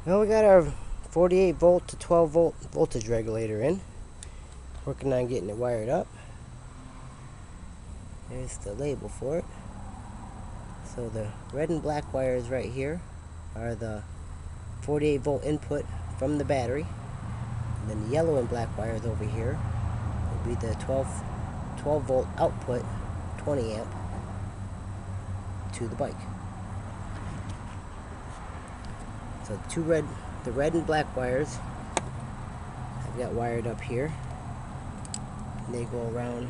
Well, we got our 48 volt to 12 volt voltage regulator in. Working on getting it wired up. There's the label for it. So the red and black wires right here are the 48 volt input from the battery. And then the yellow and black wires over here will be the 12 volt output, 20 amp, to the bike. So the red and black wires I've got wired up here. And they go around.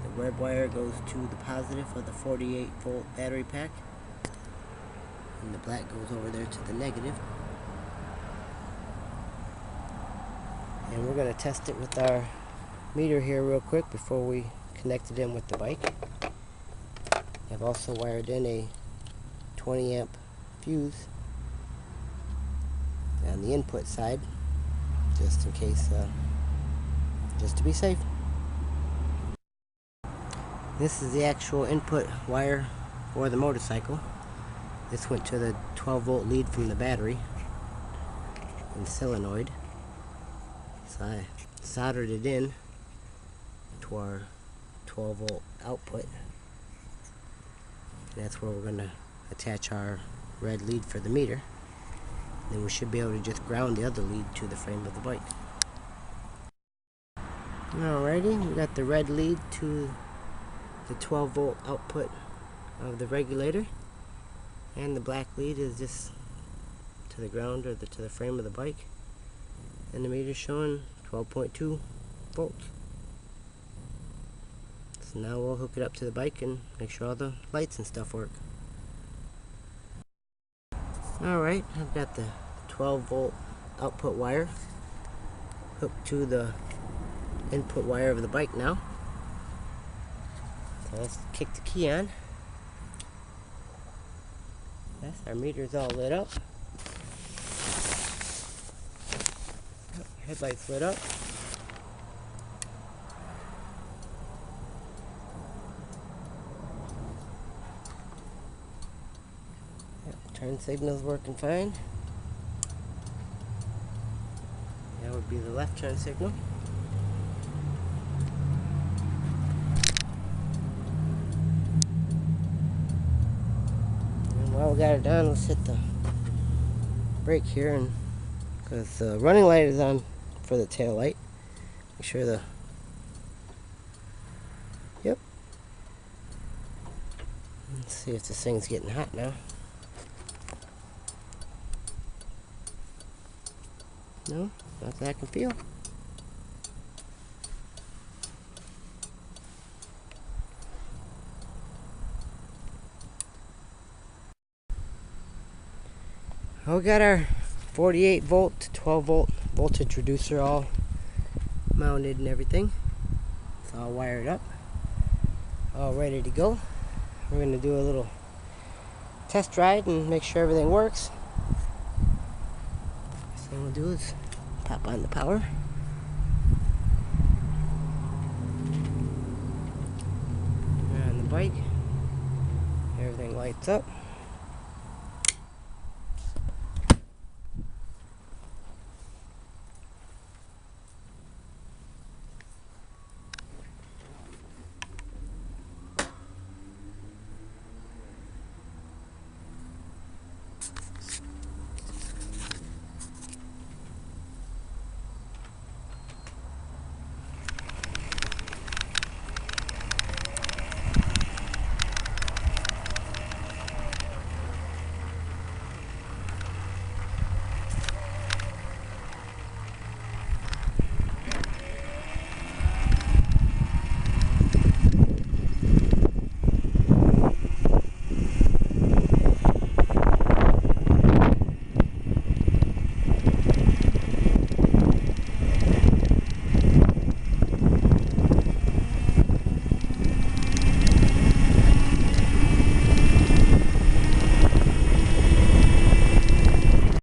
The red wire goes to the positive of the 48 volt battery pack. And the black goes over there to the negative. And we're going to test it with our meter here real quick before we connect it in with the bike. I've also wired in a 20 amp fuse on the input side, just in case, just to be safe. This is the actual input wire for the motorcycle. This went to the 12 volt lead from the battery and solenoid. So I soldered it in to our 12 volt output. And that's where we're going to attach our red lead for the meter. Then we should be able to just ground the other lead to the frame of the bike. Alrighty, we got the red lead to the 12 volt output of the regulator, and the black lead is just to the ground or to the frame of the bike, and the meter's showing 12.2 volts. So now we'll hook it up to the bike and make sure all the lights and stuff work. Alright, I've got the 12 volt output wire hooked to the input wire of the bike now. So let's kick the key on. Yes, our meter's all lit up. Headlights lit up. Turn signal's working fine. That would be the left turn signal. And while we got it done, let's hit the brake here, and because the running light is on for the tail light. Make sure the Let's see if this thing's getting hot now. No, not that I can feel. We got our 48 volt to 12 volt voltage reducer all mounted and everything. It's all wired up, all ready to go. We're going to do a little test ride and make sure everything works. First thing we'll do is pop on the power. We're on the bike. Everything lights up.